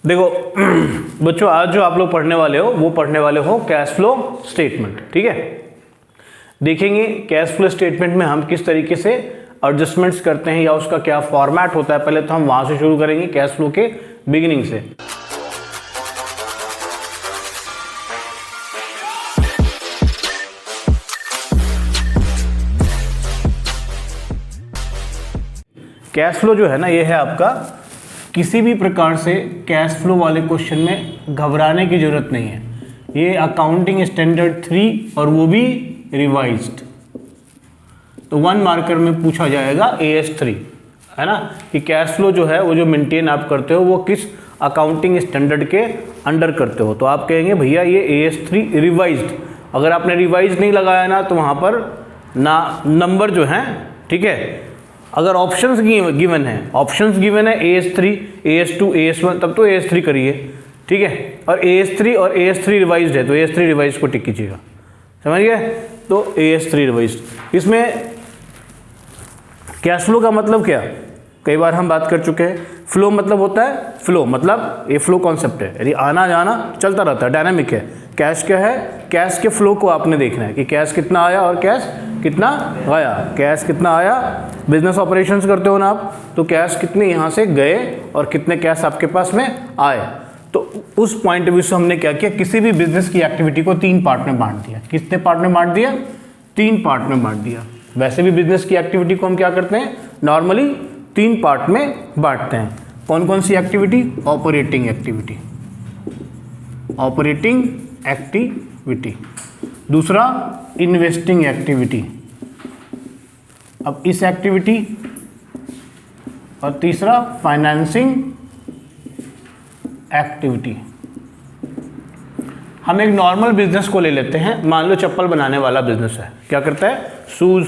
देखो बच्चों, आज जो आप लोग पढ़ने वाले हो वो पढ़ने वाले हो कैश फ्लो स्टेटमेंट। ठीक है, देखेंगे कैश फ्लो स्टेटमेंट में हम किस तरीके से एडजस्टमेंट्स करते हैं या उसका क्या फॉर्मेट होता है। पहले तो हम वहां से शुरू करेंगे, कैश फ्लो के बिगिनिंग से। कैश फ्लो जो है ना, ये है आपका, किसी भी प्रकार से कैश फ्लो वाले क्वेश्चन में घबराने की जरूरत नहीं है। ये अकाउंटिंग स्टैंडर्ड 3 और वो भी रिवाइज्ड। तो 1 मार्कर में पूछा जाएगा AS3, है ना, कि कैश फ्लो जो है वो जो मेंटेन आप करते हो वो किस अकाउंटिंग स्टैंडर्ड के अंडर करते हो। तो आप कहेंगे भैया ये AS3 रिवाइज्ड। अगर आपने रिवाइज नहीं लगाया ना तो वहाँ पर ना नंबर जो हैं, ठीक है, अगर ऑप्शंस गिवन है, ऑप्शंस गिवन है AS3, AS2, AS1, तब तो AS3 करिए। ठीक है, और AS3 और AS3 रिवाइज्ड है तो AS3 रिवाइज को टिक कीजिएगा। समझ गए? तो AS3 रिवाइज्ड। इसमें कैश फ्लो का मतलब क्या, कई बार हम बात कर चुके हैं। फ्लो मतलब होता है, फ्लो मतलब ये फ्लो कॉन्सेप्ट है, यानी आना जाना चलता रहता है, डायनामिक है। कैश क्या है? कैश के फ्लो को आपने देखना है कि कैश कितना आया और कैश कितना गया। कैश कितना आया, बिजनेस ऑपरेशंस करते हो ना आप, तो कैश कितने यहाँ से गए और कितने कैश आपके पास में आए। तो उस पॉइंट ऑफ व्यू से हमने क्या किया, किसी भी बिजनेस की एक्टिविटी को 3 पार्ट में बांट दिया। कितने पार्ट में बांट दिया? 3 पार्ट में बांट दिया। वैसे भी बिजनेस की एक्टिविटी को हम क्या करते हैं, नॉर्मली 3 पार्ट में बांटते हैं। कौन कौन सी activity? Operating activity, operating activity. दूसरा इन्वेस्टिंग एक्टिविटी, अब इस एक्टिविटी। और तीसरा फाइनेंसिंग एक्टिविटी। हम एक नॉर्मल बिजनेस को ले लेते हैं। मान लो चप्पल बनाने वाला बिजनेस है, क्या करता है, शूज़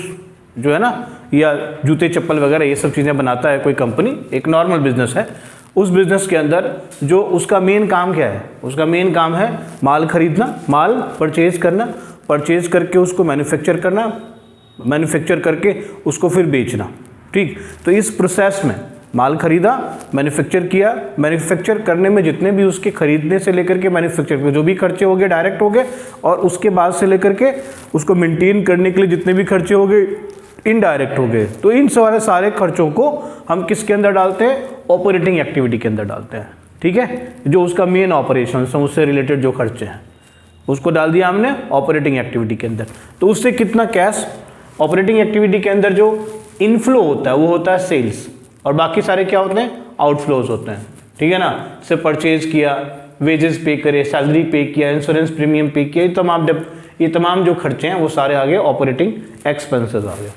जो है ना, या जूते चप्पल वगैरह ये सब चीज़ें बनाता है कोई कंपनी, एक नॉर्मल बिजनेस है। उस बिजनेस के अंदर जो उसका मेन काम क्या है, उसका मेन काम है माल खरीदना, माल परचेज करना, परचेज करके उसको मैन्युफैक्चर करना, मैन्युफैक्चर करके उसको फिर बेचना। ठीक, तो इस प्रोसेस में माल खरीदा, मैन्युफैक्चर किया, मैन्युफैक्चर करने में जितने भी उसके खरीदने से लेकर के मैन्युफैक्चर के जो भी खर्चे हो गए डायरेक्ट हो गए, और उसके बाद से लेकर के उसको मेंटेन करने के लिए जितने भी खर्चे हो गए इनडायरेक्ट हो गए। तो इन सारे खर्चों को हम किसके अंदर डालते हैं? ऑपरेटिंग एक्टिविटी के अंदर डालते हैं। ठीक है, जो उसका मेन ऑपरेशन है, उससे रिलेटेड जो खर्चे हैं उसको डाल दिया हमने ऑपरेटिंग एक्टिविटी के अंदर। तो उससे कितना कैश, ऑपरेटिंग एक्टिविटी के अंदर जो इनफ्लो होता है वो होता है सेल्स, और बाकी सारे क्या होते हैं, आउटफ्लोज होते हैं। ठीक है ना, से परचेज किया, वेजेस पे करे, सैलरी पे किया, इंश्योरेंस प्रीमियम पे किया, ये तमाम जो खर्चे हैं वो सारे आ गए ऑपरेटिंग एक्सपेंसेस आ गए।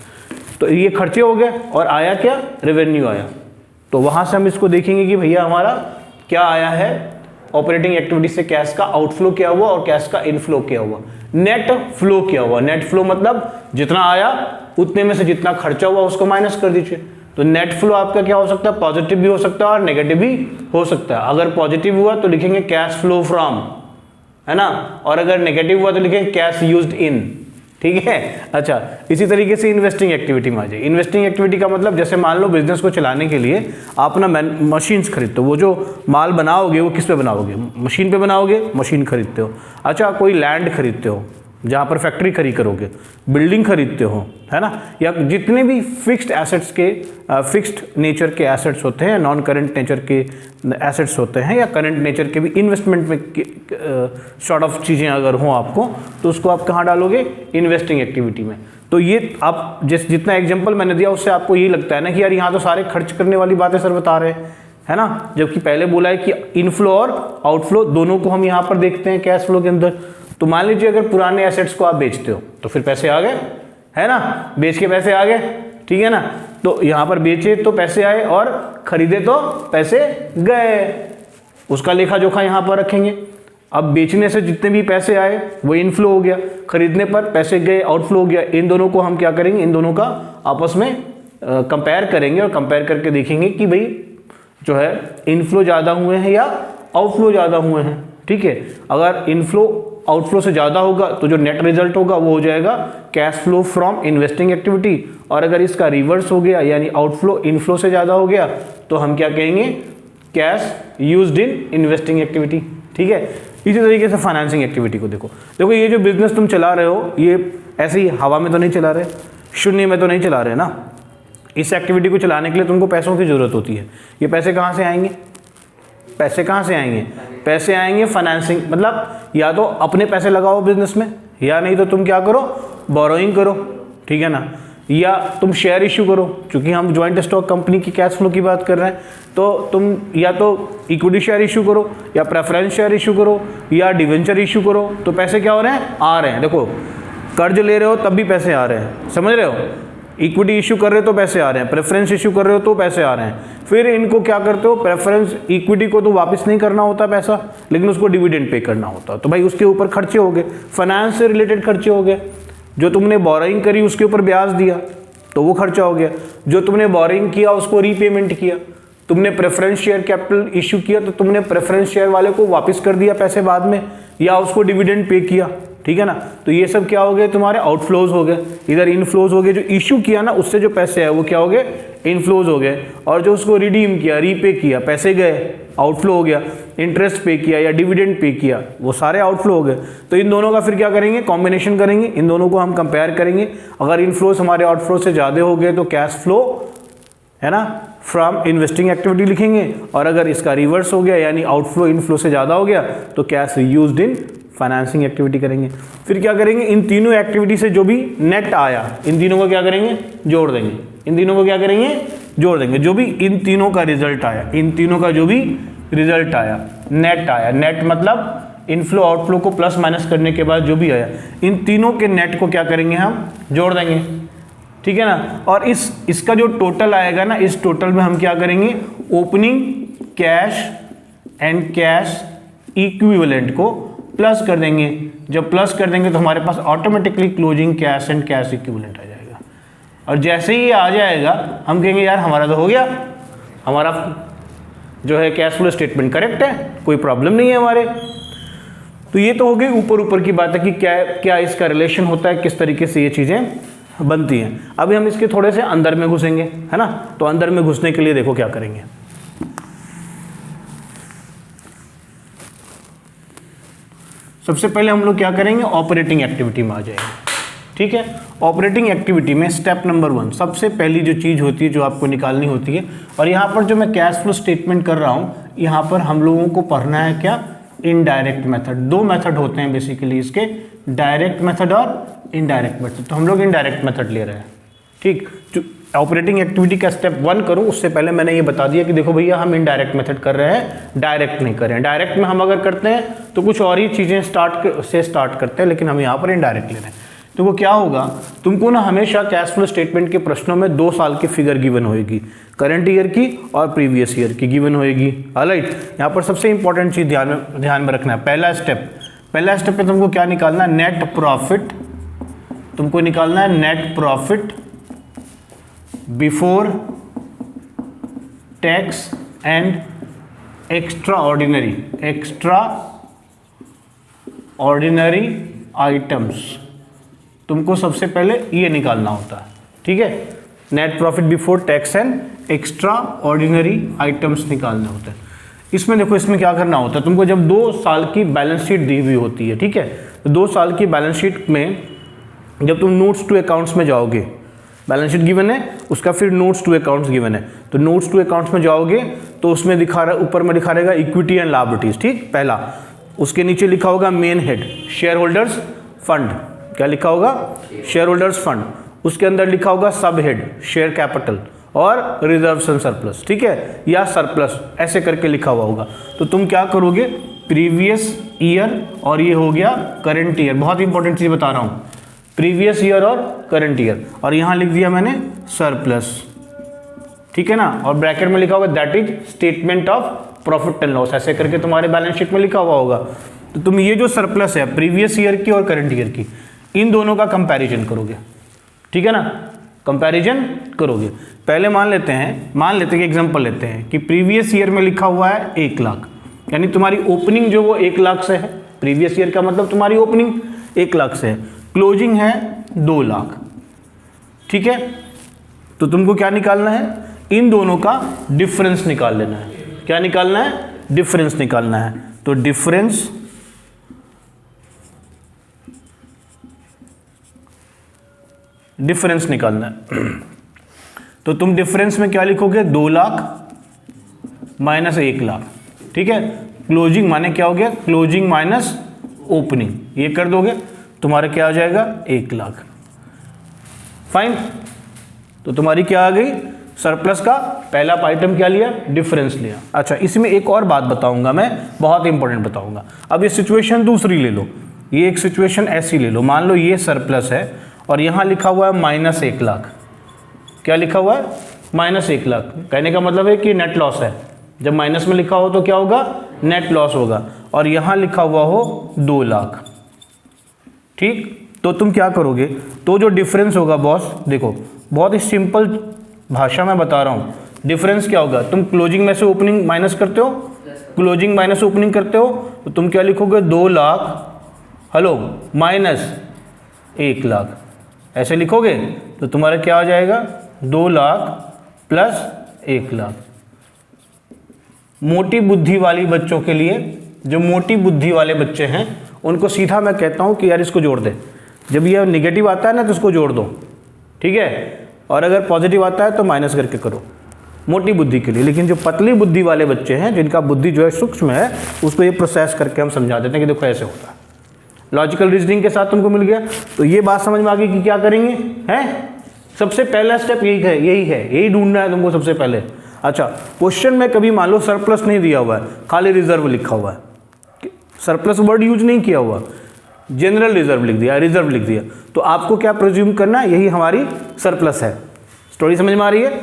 तो ये खर्चे हो गए, और आया क्या, रेवेन्यू आया। तो वहाँ से हम इसको देखेंगे कि भैया हमारा क्या आया है, ऑपरेटिंग एक्टिविटी से कैश का आउटफ्लो क्या हुआ और कैश का इनफ्लो क्या हुआ, नेट फ्लो क्या हुआ। नेट फ्लो मतलब जितना आया उतने में से जितना खर्चा हुआ उसको माइनस कर दीजिए। तो नेट फ्लो आपका क्या हो सकता है, पॉजिटिव भी हो सकता है और नेगेटिव भी हो सकता है। अगर पॉजिटिव हुआ तो लिखेंगे कैश फ्लो फ्रॉम, है ना, और अगर नेगेटिव हुआ तो लिखेंगे कैश यूज्ड इन। ठीक है, अच्छा, इसी तरीके से इन्वेस्टिंग एक्टिविटी में आ जाए। इन्वेस्टिंग एक्टिविटी का मतलब, जैसे मान लो बिजनेस को चलाने के लिए आप ना मशीन्स खरीदते हो, वो जो माल बनाओगे वो किस पे बनाओगे, मशीन पे बनाओगे, मशीन खरीदते हो। अच्छा, कोई लैंड खरीदते हो जहाँ पर फैक्ट्री खड़ी करोगे, बिल्डिंग खरीदते हो, है ना, या जितने भी फिक्स्ड एसेट्स के, फिक्स्ड नेचर के एसेट्स होते हैं, नॉन करंट नेचर के एसेट्स होते हैं, या करंट नेचर के भी इन्वेस्टमेंट में सॉर्ट ऑफ चीज़ें अगर हों आपको, तो उसको आप कहाँ डालोगे, इन्वेस्टिंग एक्टिविटी में। तो ये आप जितना एग्जाम्पल मैंने दिया उससे आपको ये लगता है ना कि यार यहाँ तो सारे खर्च करने वाली बातें सर बता रहे हैं, है ना, जबकि पहले बोला है कि इनफ्लो और आउटफ्लो दोनों को हम यहाँ पर देखते हैं कैश फ्लो के अंदर। तो मान लीजिए अगर पुराने एसेट्स को आप बेचते हो तो फिर पैसे आ गए, है ना, बेच के पैसे आ गए। ठीक है ना, तो यहाँ पर बेचे तो पैसे आए और खरीदे तो पैसे गए, उसका लेखा जोखा यहाँ पर रखेंगे। अब बेचने से जितने भी पैसे आए वो इनफ्लो हो गया, खरीदने पर पैसे गए, आउटफ्लो हो गया। इन दोनों को हम क्या करेंगे, इन दोनों का आपस में कंपेयर करेंगे, और कंपेयर करके देखेंगे कि भाई जो है इनफ्लो ज़्यादा हुए हैं या आउटफ्लो ज़्यादा हुए हैं। ठीक है, अगर इनफ्लो आउटफ्लो से ज़्यादा होगा तो जो नेट रिजल्ट होगा वो हो जाएगा cash flow from investing activity, और अगर इसका रिवर्स हो गया यानी आउटफ्लो इनफ्लो से ज़्यादा हो गया तो हम क्या कहेंगे, cash used in investing activity, ठीक है। इसी तरीके से फाइनेंसिंग एक्टिविटी को देखो ये जो बिजनेस तुम चला रहे हो ये ऐसे ही हवा में तो नहीं चला रहे, शून्य में तो नहीं चला रहे ना। इस एक्टिविटी को चलाने के लिए तुमको पैसों की ज़रूरत होती है। ये पैसे कहाँ से आएंगे? पैसे कहाँ से आएंगे? पैसे आएंगे फाइनेंसिंग, मतलब या तो अपने पैसे लगाओ बिजनेस में, या नहीं तो तुम क्या करो, बोरोइंग करो, ठीक है ना, या तुम शेयर इशू करो। क्योंकि हम ज्वाइंट स्टॉक कंपनी की कैश फ्लो की बात कर रहे हैं, तो तुम या तो इक्विटी शेयर इशू करो, या प्रेफरेंस शेयर इशू करो, या डिवेंचर इशू करो। तो पैसे क्या हो रहे हैं? आ रहे हैं। देखो कर्ज ले रहे हो तब भी पैसे आ रहे हैं, समझ रहे हो। इक्विटी इशू कर रहे हो तो पैसे आ रहे हैं, प्रेफरेंस इशू कर रहे हो तो पैसे आ रहे हैं। फिर इनको क्या करते हो, प्रेफरेंस इक्विटी को तो वापस नहीं करना होता पैसा, लेकिन उसको डिविडेंड पे करना होता है। तो भाई उसके ऊपर खर्चे हो गए, फाइनेंस से रिलेटेड खर्चे हो गए। जो तुमने बोरोइंग करी उसके ऊपर ब्याज दिया तो वो खर्चा हो गया। जो तुमने बोरोइंग किया उसको रीपेमेंट किया। तुमने प्रेफरेंस शेयर कैपिटल इशू किया तो तुमने प्रेफरेंस शेयर वाले को वापस कर दिया पैसे बाद में, या उसको डिविडेंड पे किया, ठीक है ना। तो ये सब क्या हो गए, तुम्हारे आउटफ्लोज हो गए। इधर इनफ्लोज हो गए, जो इशू किया ना उससे जो पैसे है वो क्या हो गए, इनफ्लोज हो गए। और जो उसको रिडीम किया, रीपे किया, पैसे गए, आउटफ्लो हो गया। इंटरेस्ट पे किया या डिविडेंड पे किया, वो सारे आउटफ्लो हो गए। तो इन दोनों का फिर क्या करेंगे, कॉम्बिनेशन करेंगे, इन दोनों को हम कंपेयर करेंगे। अगर इनफ्लोज हमारे आउटफ्लो से ज़्यादा हो गए तो कैश फ्लो है ना फ्रॉम इन्वेस्टिंग एक्टिविटी लिखेंगे, और अगर इसका रिवर्स हो गया यानी आउटफ्लो इनफ्लो से ज़्यादा हो गया तो cash used in financing activity करेंगे। फिर क्या करेंगे, इन तीनों एक्टिविटी से जो भी नेट आया इन तीनों को क्या करेंगे, जोड़ देंगे। इन तीनों को क्या करेंगे, जोड़ देंगे। जो भी इन तीनों का रिजल्ट आया, इन तीनों का जो भी रिजल्ट आया, नेट आया, नेट मतलब इनफ्लो आउटफ्लो को प्लस माइनस करने के बाद जो भी आया, इन तीनों के नेट को क्या करेंगे, हम जोड़ देंगे, ठीक है ना। और इसका जो टोटल आएगा ना, इस टोटल में हम क्या करेंगे, opening cash and cash equivalent को प्लस कर देंगे। जब प्लस कर देंगे तो हमारे पास automatically closing cash and cash equivalent आ जाएगा। और जैसे ही आ जाएगा हम कहेंगे यार हमारा तो हो गया, हमारा जो है कैश फ्लो स्टेटमेंट करेक्ट है, कोई प्रॉब्लम नहीं है हमारे। तो ये तो हो गई ऊपर ऊपर की बात है कि क्या इसका रिलेशन होता है, किस तरीके से ये चीज़ें बनती हैं। अभी हम इसके थोड़े से अंदर में घुसेंगे, है ना। तो अंदर में घुसने के लिए देखो क्या करेंगे। सबसे पहले हम लोग क्या करेंगे, ऑपरेटिंग एक्टिविटी में आ जाएंगे, ठीक है। ऑपरेटिंग एक्टिविटी में स्टेप नंबर 1, सबसे पहली जो चीज़ होती है जो आपको निकालनी होती है, और यहाँ पर जो मैं कैश फ्लो स्टेटमेंट कर रहा हूँ, यहाँ पर हम लोगों को पढ़ना है क्या, इनडायरेक्ट मेथड। दो मेथड होते हैं बेसिकली इसके, डायरेक्ट मेथड और इनडायरेक्ट मेथड। तो हम लोग इनडायरेक्ट मेथड ले रहे हैं, ठीक। जो ऑपरेटिंग एक्टिविटी का स्टेप 1 करूं उससे पहले मैंने ये बता दिया कि देखो भैया हम इनडायरेक्ट मेथड कर रहे हैं, डायरेक्ट नहीं कर रहे हैं। डायरेक्ट में हम अगर करते हैं तो कुछ और ही चीज़ें स्टार्ट करते हैं, लेकिन हम यहाँ पर इनडायरेक्ट ले रहे हैं। तो वो क्या होगा, तुमको ना हमेशा कैश फ्लो स्टेटमेंट के प्रश्नों में 2 साल की फिगर गिवन होगी, करंट ईयर की और प्रीवियस ईयर की गिवन होगी। ऑलराइट, यहाँ पर सबसे इंपॉर्टेंट चीज़ ध्यान में रखना है। पहला स्टेप पे तुमको क्या निकालना है, नेट प्रॉफिट। तुमको निकालना है net profit before tax and extraordinary items. तुमको सबसे पहले ये निकालना होता है, ठीक है। Net profit before tax and extraordinary items निकालने होते हैं। इसमें देखो, इसमें क्या करना होता है, तुमको जब 2 साल की बैलेंस शीट दी हुई होती है, ठीक है। तो 2 साल की बैलेंस शीट में जब तुम नोट्स टू अकाउंट्स में जाओगे, बैलेंस शीट गिवन है, उसका फिर नोट्स टू अकाउंट्स गिवन है, तो नोट्स टू अकाउंट्स में जाओगे तो उसमें ऊपर में दिखा रहेगा इक्विटी एंड लायबिलिटीज, ठीक, पहला। उसके नीचे लिखा होगा main head share holders fund, क्या लिखा होगा, शेयर होल्डर्स फंड। उसके अंदर लिखा होगा सब हेड शेयर कैपिटल और रिजर्व्स एंड सरप्लस, ठीक है, या सरप्लस ऐसे करके लिखा हुआ होगा। तो तुम क्या करोगे, प्रीवियस ईयर और ये हो गया करंट ईयर, बहुत इंपॉर्टेंट चीज बता रहा हूँ, प्रीवियस ईयर और करंट ईयर, और यहाँ लिख दिया मैंने सरप्लस, ठीक है ना। और ब्रैकेट में लिखा होगा that is statement of profit and loss, ऐसे करके तुम्हारे बैलेंस शीट में लिखा हुआ होगा। तो तुम ये जो सरप्लस है प्रीवियस ईयर की और करंट ईयर की, इन दोनों का कंपैरिजन करोगे, ठीक है ना, कंपैरिजन करोगे। पहले मान लेते हैं एग्जांपल लेते हैं कि प्रीवियस ईयर में लिखा हुआ है 1 लाख, यानी तुम्हारी ओपनिंग जो वो 1 लाख से है। प्रीवियस ईयर का मतलब तुम्हारी ओपनिंग 1 लाख से है, क्लोजिंग है 2 लाख, ठीक है। तो तुमको क्या निकालना है, इन दोनों का डिफरेंस निकाल लेना है। क्या निकालना है, डिफरेंस निकालना है। तो डिफरेंस निकालना है। तो तुम डिफरेंस में क्या लिखोगे, 2 लाख माइनस 1 लाख, ठीक है। क्लोजिंग माने क्या हो गया, क्लोजिंग माइनस ओपनिंग, ये कर दोगे तुम्हारा क्या आ जाएगा, 1 लाख। फाइन। तो तुम्हारी क्या आ गई, सरप्लस का पहला आइटम क्या लिया, डिफरेंस लिया। अच्छा, इसमें एक और बात बताऊंगा मैं, बहुत इंपॉर्टेंट बताऊंगा। अब ये सिचुएशन दूसरी ले लो, ये एक सिचुएशन ऐसी ले लो, मान लो ये सरप्लस है और यहाँ लिखा हुआ है माइनस 1 लाख। क्या लिखा हुआ है, माइनस 1 लाख। कहने का मतलब है कि नेट लॉस है। जब माइनस में लिखा हो तो क्या होगा, नेट लॉस होगा। और यहाँ लिखा हुआ हो 2 लाख, ठीक। तो तुम क्या करोगे, तो जो डिफरेंस होगा बॉस, देखो बहुत ही सिंपल भाषा में बता रहा हूँ। डिफरेंस क्या होगा, तुम क्लोजिंग में से ओपनिंग माइनस करते हो, क्लोजिंग माइनस ओपनिंग करते हो, तो तुम क्या लिखोगे, 2 लाख हेलो माइनस 1 लाख, ऐसे लिखोगे तो तुम्हारा क्या आ जाएगा, 2 लाख प्लस 1 लाख। मोटी बुद्धि वाली बच्चों के लिए, जो मोटी बुद्धि वाले बच्चे हैं उनको सीधा मैं कहता हूँ कि यार इसको जोड़ दे। जब ये नेगेटिव आता है ना तो इसको जोड़ दो, ठीक है। और अगर पॉजिटिव आता है तो माइनस करके करो, मोटी बुद्धि के लिए। लेकिन जो पतली बुद्धि वाले बच्चे हैं, जिनका बुद्धि जो है सूक्ष्म है, उसको ये प्रोसेस करके हम समझा देते हैं कि देखो ऐसे होता है। लॉजिकल रीजनिंग के साथ तुमको मिल गया। तो ये बात समझ में आ गई कि क्या करेंगे, हैं। सबसे पहला स्टेप यही ढूंढना है तुमको सबसे पहले। अच्छा, क्वेश्चन में कभी मान लो सरप्लस नहीं दिया हुआ है, खाली रिजर्व लिखा हुआ है, सरप्लस वर्ड यूज नहीं किया हुआ, जनरल रिजर्व लिख दिया, रिजर्व लिख दिया, तो आपको क्या प्रिज्यूम करना है, यही हमारी सरप्लस है। स्टोरी समझ में आ रही है।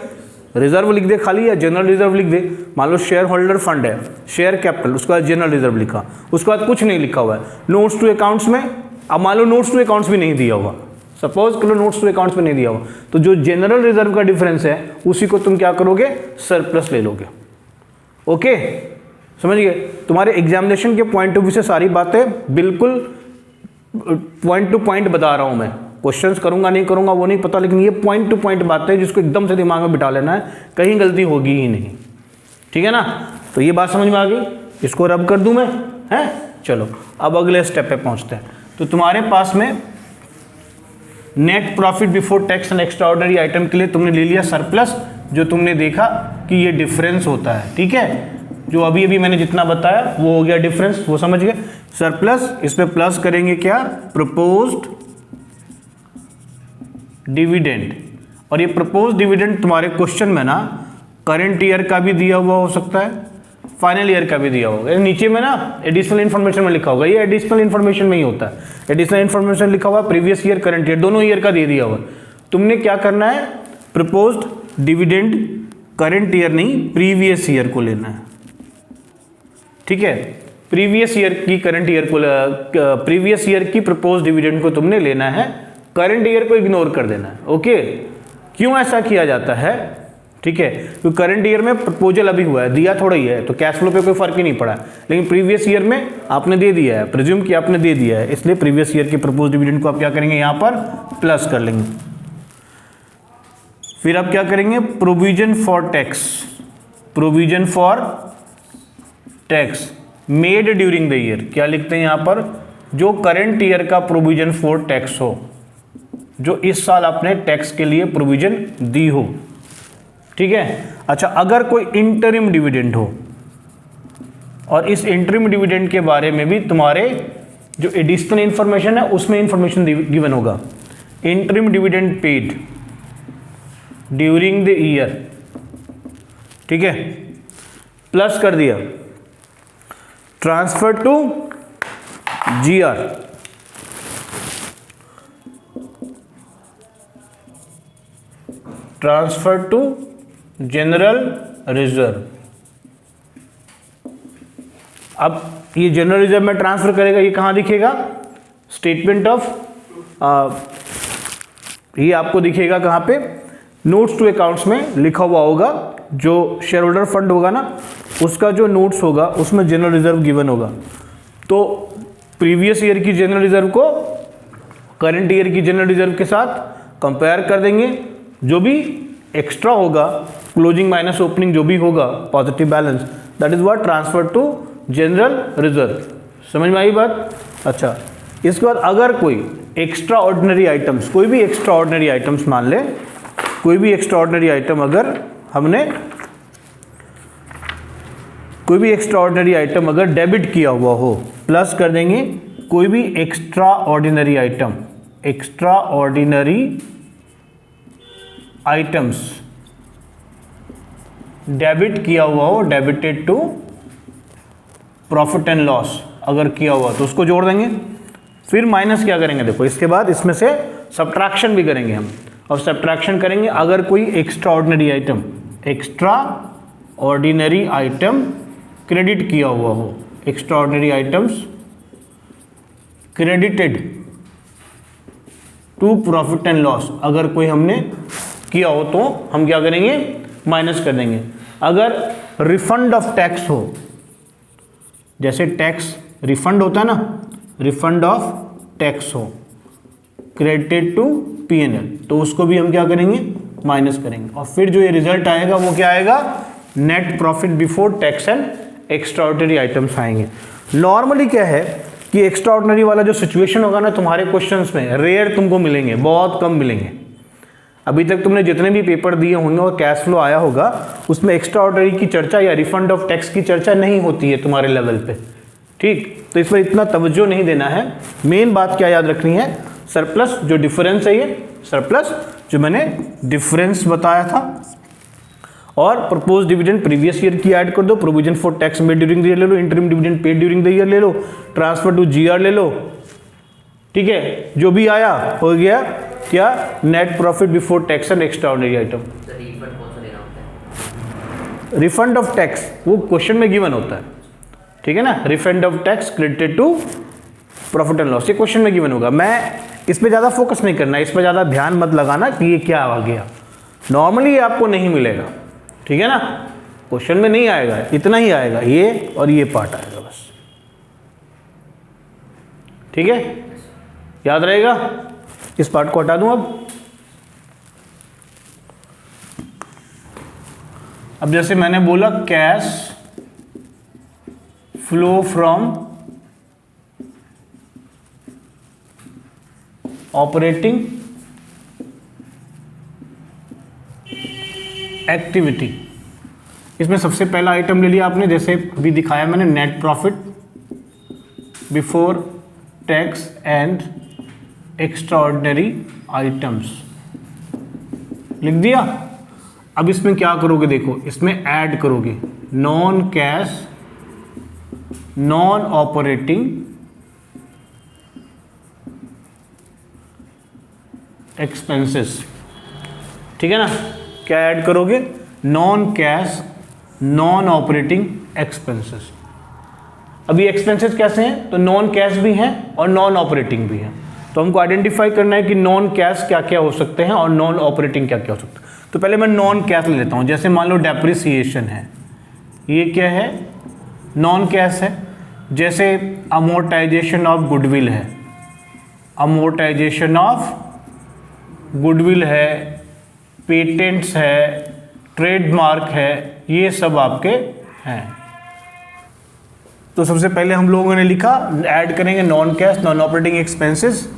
रिजर्व लिख दे खाली या जनरल रिजर्व लिख दे। मान लो शेयर होल्डर फंड है, शेयर कैपिटल, उसके बाद जनरल रिजर्व लिखा, उसके बाद कुछ नहीं लिखा हुआ है। नोट्स टू अकाउंट्स में, अब मान लो नोट्स टू अकाउंट्स भी नहीं दिया हुआ, सपोज करो नोट्स टू अकाउंट्स में नहीं दिया हुआ, तो जो जनरल रिजर्व का डिफरेंस है उसी को तुम क्या करोगे, सरप्लस ले लोगे। ओके, समझ गए। तुम्हारे एग्जामिनेशन के पॉइंट ऑफ व्यू से सारी बातें बिल्कुल पॉइंट टू पॉइंट बता रहा हूं मैं। क्वेश्चंस करूंगा नहीं करूंगा वो नहीं पता, लेकिन ये पॉइंट टू पॉइंट बातें हैं जिसको एकदम से दिमाग में बिठा लेना है, कहीं गलती होगी ही नहीं, ठीक है ना। तो ये बात समझ में आ गई, इसको रब कर दूं मैं, हैं। चलो अब अगले स्टेप पे पहुंचते हैं। तो तुम्हारे पास में net profit before tax and extraordinary item के लिए तुमने ले लिया सरप्लस, जो तुमने देखा कि ये डिफरेंस होता है, ठीक है। जो अभी अभी मैंने जितना बताया वो हो गया डिफरेंस, वो समझ गए। सरप्लस, इस पे प्लस करेंगे क्या, प्रपोज्ड डिविडेंड। और ये प्रपोज्ड डिविडेंड तुम्हारे क्वेश्चन में ना करंट ईयर का भी दिया हुआ हो सकता है, फाइनल ईयर का भी दिया होगा। नीचे में ना एडिशनल इन्फॉर्मेशन में लिखा होगा, ये एडिशनल इन्फॉर्मेशन में ही होता है। एडिशनल इन्फॉर्मेशन लिखा हुआ प्रीवियस ईयर, करंट ईयर, दोनों ईयर का दे दिया हुआ। तुमने क्या करना है, प्रपोज्ड डिविडेंड करंट ईयर नहीं प्रीवियस ईयर को लेना है, ठीक है। प्रीवियस ईयर की करंट ईयर को, प्रीवियस ईयर की प्रपोज्ड डिविडेंड को तुमने लेना है, करंट ईयर को इग्नोर कर देना है। ओके, क्यों ऐसा किया जाता है, ठीक है, क्योंकि करंट ईयर में प्रपोजल अभी हुआ है, दिया थोड़ा ही है, तो कैश फ्लो पे कोई फर्क ही नहीं पड़ा। लेकिन प्रीवियस ईयर में आपने दे दिया है, प्रिज्यूम कि आपने दे दिया है, इसलिए प्रीवियस ईयर की प्रपोज्ड डिविडेंड को आप क्या करेंगे, यहाँ पर प्लस कर लेंगे। फिर आप क्या करेंगे, provision for tax, provision for tax made during the year, क्या लिखते हैं यहाँ पर, जो करंट ईयर का प्रोविजन फॉर टैक्स हो, जो इस साल आपने टैक्स के लिए प्रोविजन दी हो, ठीक है। अच्छा, अगर कोई इंटरिम डिविडेंड हो और इस इंटरिम डिविडेंड के बारे में भी तुम्हारे जो एडिशनल इंफॉर्मेशन है उसमें इंफॉर्मेशन गिवन होगा, interim dividend paid during the year, ठीक है, प्लस कर दिया, transfer to GR, transfer to general reserve. अब ये जनरल रिजर्व में ट्रांसफर करेगा, ये कहां दिखेगा, स्टेटमेंट ऑफ, ये आपको दिखेगा कहां पे, नोट्स टू अकाउंट्स में लिखा हुआ होगा। जो शेयर होल्डर फंड होगा ना, उसका जो नोट्स होगा उसमें जनरल रिजर्व गिवन होगा। तो प्रीवियस ईयर की जनरल रिजर्व को करंट ईयर की जनरल रिजर्व के साथ कंपेयर कर देंगे, जो भी एक्स्ट्रा होगा, क्लोजिंग माइनस ओपनिंग जो भी होगा, positive balance, that is what transfer to general reserve. समझ में आई बात? अच्छा, इसके बाद अगर कोई एक्स्ट्रा ऑर्डिनरी आइटम्स, कोई भी एक्स्ट्रा ऑर्डिनरी आइटम्स मान ले, कोई भी एक्स्ट्रा ऑर्डिनरी आइटम अगर हमने कोई भी एक्स्ट्रा ऑर्डिनरी आइटम अगर डेबिट किया हुआ हो, प्लस कर देंगे कोई भी extraordinary item, extraordinary items debit किया हुआ हो, debited to profit and loss अगर किया हुआ तो उसको जोड़ देंगे। फिर माइनस क्या करेंगे, देखो इसके बाद इसमें से सब्ट्रैक्शन भी करेंगे हम, और सब्ट्रैक्शन करेंगे अगर कोई extraordinary item, extraordinary item credit किया हुआ हो, extraordinary items credited to profit and loss अगर कोई हमने किया हो तो हम क्या करेंगे, माइनस कर देंगे। अगर रिफंड ऑफ टैक्स हो, जैसे टैक्स रिफंड होता है ना, रिफंड ऑफ टैक्स हो क्रेडिटेड टू P&L, तो उसको भी हम क्या करेंगे, माइनस करेंगे। और फिर जो ये रिजल्ट आएगा वो क्या आएगा, net profit before tax and extraordinary items आएंगे। नॉर्मली क्या है कि एक्स्ट्रा ऑर्डिनरी वाला जो सिचुएशन होगा ना तुम्हारे क्वेश्चंस में, रेयर तुमको मिलेंगे, बहुत कम मिलेंगे। अभी तक तुमने जितने भी पेपर दिए होंगे और कैश फ्लो आया होगा उसमें एक्स्ट्रा ऑर्डिनरी की चर्चा या रिफंड ऑफ टैक्स की चर्चा नहीं होती है तुम्हारे लेवल पे, ठीक। तो इस पर इतना तवज्जो नहीं देना है। मेन बात क्या याद रखनी है, सरप्लस जो डिफरेंस है, ये सरप्लस जो मैंने डिफरेंस बताया था, और प्रपोज डिविडेंड प्रीवियस ईयर की ऐड कर दो, provision for tax made during the year ले लो, interim dividend paid during the year ले लो, ट्रांसफर टू GR ले लो, ठीक है। जो भी आया हो गया क्या, net profit before tax and extraordinary item. Refund of tax वो क्वेश्चन में गिवन होता है, ठीक है ना। Refund of tax credited to profit and loss, ये क्वेश्चन में गिवन होगा। मैं इस पे ज़्यादा फोकस नहीं करना, इस पे ज़्यादा ध्यान मत लगाना कि ये क्या आ गया। नॉर्मली ये आपको नहीं मिलेगा, ठीक है ना, क्वेश्चन में नहीं आएगा, इतना ही आएगा, ये और ये पार्ट आएगा बस, ठीक है, याद रहेगा। इस पार्ट को हटा दूं अब जैसे मैंने बोला cash flow from operating activity, इसमें सबसे पहला आइटम ले लिया आपने, जैसे अभी दिखाया मैंने, net profit before tax and extraordinary items लिख दिया। अब इसमें क्या करोगे, देखो इसमें ऐड करोगे non cash non operating expenses, ठीक है ना। क्या ऐड करोगे, non cash non operating expenses. अभी एक्सपेंसेस कैसे हैं, तो नॉन कैश भी हैं और नॉन ऑपरेटिंग भी हैं, तो हमको आइडेंटिफाई करना है कि नॉन कैश क्या क्या हो सकते हैं और नॉन ऑपरेटिंग क्या क्या हो सकते हैं। तो पहले मैं नॉन कैश ले लेता हूं, जैसे मान लो डेप्रिसिएशन है, ये क्या है, नॉन कैश है। जैसे अमोर्टाइजेशन ऑफ गुडविल है, अमोर्टाइजेशन ऑफ गुडविल है, पेटेंट्स है, ट्रेडमार्क है, ये सब आपके हैं। तो सबसे पहले हम लोगों ने लिखा, ऐड करेंगे non cash non operating expenses,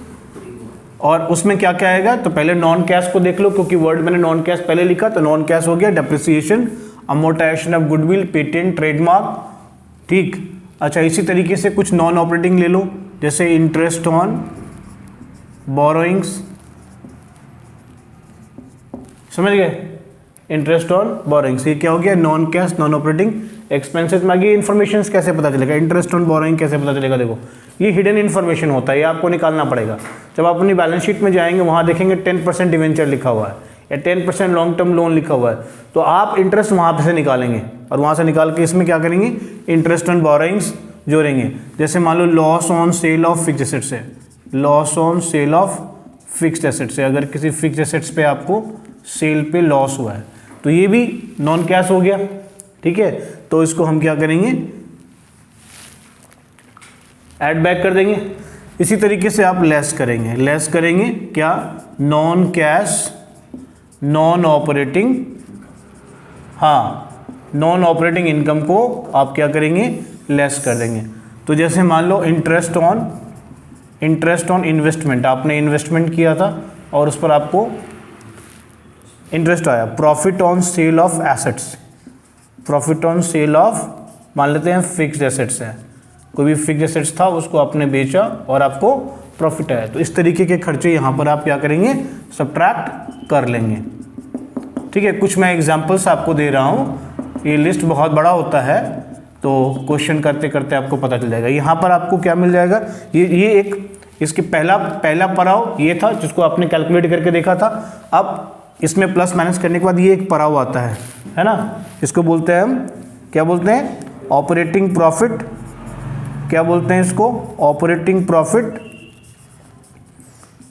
और उसमें क्या क्या आएगा, तो पहले नॉन कैश को देख लो, क्योंकि वर्ड मैंने नॉन कैश पहले लिखा, तो नॉन कैश हो गया depreciation, amortisation of goodwill, patent, trademark, ठीक। अच्छा, इसी तरीके से कुछ नॉन ऑपरेटिंग ले लो, जैसे इंटरेस्ट ऑन बोरोइंग्स, समझ गए, इंटरेस्ट ऑन बोरोइंग्स, ये क्या हो गया, non cash non operating expenses. में आगे इन्फॉर्मेशन कैसे पता चलेगा, इंटरेस्ट ऑन बोरोइंग कैसे पता चलेगा, देखो ये हिडन इन्फॉर्मेशन होता है, ये आपको निकालना पड़ेगा। जब आप अपनी बैलेंस शीट में जाएंगे वहाँ देखेंगे 10% डिवेंचर लिखा हुआ है या 10% लॉन्ग टर्म लोन लिखा हुआ है, तो आप इंटरेस्ट वहाँ पे से निकालेंगे और वहाँ से निकाल के इसमें क्या करेंगे, इंटरेस्ट ऑन बोरोइंग्स जोड़ेंगे। जैसे मान लो loss on sale of fixed assets है, loss on sale of fixed assets है, अगर किसी फिक्स्ड एसेट्स पे आपको सेल पे लॉस हुआ है तो ये भी नॉन कैश हो गया, ठीक है। तो इसको हम क्या करेंगे, ऐड बैक कर देंगे। इसी तरीके से आप लेस करेंगे, लेस करेंगे क्या, नॉन कैश नॉन ऑपरेटिंग, हाँ नॉन ऑपरेटिंग इनकम को आप क्या करेंगे, लेस कर देंगे। तो जैसे मान लो इंटरेस्ट ऑन इन्वेस्टमेंट, आपने इन्वेस्टमेंट किया था और उस पर आपको इंटरेस्ट आया। Profit on sale of assets, profit on sale of, मान लेते हैं फिक्स्ड एसेट्स है, कोई भी फिक्स्ड एसेट्स था उसको आपने बेचा और आपको प्रॉफिट आया, तो इस तरीके के खर्चे यहाँ पर आप क्या करेंगे, सब्ट्रैक्ट कर लेंगे। ठीक है, कुछ मैं एग्जांपल्स आपको दे रहा हूँ, ये लिस्ट बहुत बड़ा होता है तो क्वेश्चन करते करते आपको पता चल जाएगा। यहाँ पर आपको क्या मिल जाएगा, ये एक इसके पहला पड़ाव ये था जिसको आपने कैलकुलेट करके देखा था। अब इसमें प्लस माइनस करने के बाद ये एक पड़ाव आता है ना, इसको बोलते हैं हम, क्या बोलते हैं, ऑपरेटिंग प्रॉफिट। क्या बोलते हैं इसको, operating profit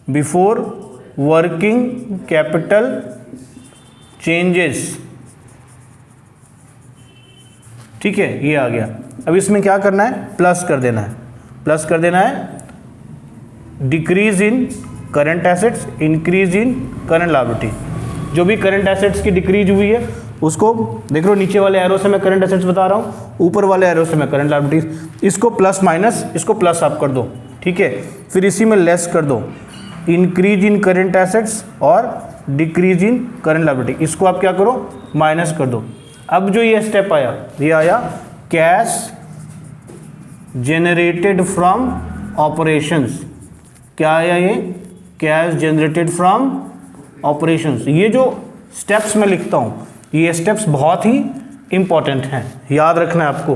before working capital changes. ठीक है, ये आ गया। अब इसमें क्या करना है, प्लस कर देना है, प्लस कर देना है decrease in current assets, increase in current liability. जो भी करंट एसेट्स की डिक्रीज हुई है उसको देख लो, नीचे वाले एरो से मैं करंट एसेट्स बता रहा हूँ, ऊपर वाले एरो से मैं करंट लायबिलिटीज, इसको प्लस माइनस, इसको प्लस आप कर दो। ठीक है, फिर इसी में लेस कर दो इंक्रीज इन करंट एसेट्स और डिक्रीज इन करंट लायबिलिटी, इसको आप क्या करो, माइनस कर दो। अब जो ये स्टेप आया, ये आया कैश जेनरेटेड फ्रॉम ऑपरेशंस। क्या आया ये, कैश जनरेटेड फ्रॉम ऑपरेशंस। ये जो स्टेप्स मैं लिखता हूँ, ये स्टेप्स बहुत ही इंपॉर्टेंट हैं, याद रखना है आपको।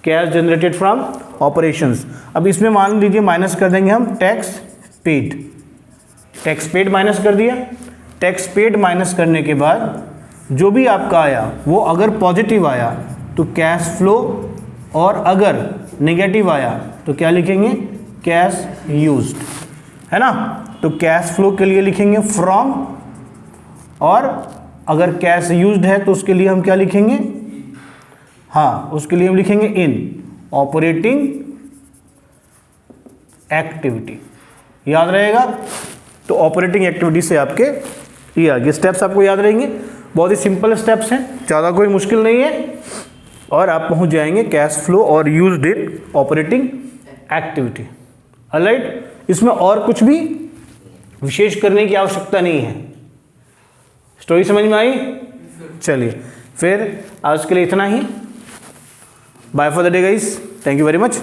Cash generated from operations. अब इसमें मान लीजिए माइनस कर देंगे हम tax paid, tax paid minus कर दिया। टैक्स पेड माइनस करने के बाद जो भी आपका आया वो अगर पॉजिटिव आया तो कैश फ्लो, और अगर नेगेटिव आया तो क्या लिखेंगे, कैश यूज्ड, है ना। तो कैश फ्लो के लिए लिखेंगे फ्रॉम, और अगर कैश यूज्ड है तो उसके लिए हम क्या लिखेंगे, हाँ उसके लिए हम लिखेंगे इन ऑपरेटिंग एक्टिविटी। याद रहेगा, तो ऑपरेटिंग एक्टिविटी से आपके ये आगे स्टेप्स आपको याद रहेंगे। बहुत ही सिंपल स्टेप्स हैं, ज़्यादा कोई मुश्किल नहीं है, और आप पहुंच जाएंगे कैश फ्लो और used in operating activity. Alright, इसमें और कुछ भी विशेष करने की आवश्यकता नहीं है। स्टोरी समझ में आई? चलिए फिर आज के लिए इतना ही। Bye for the day guys, thank you very much.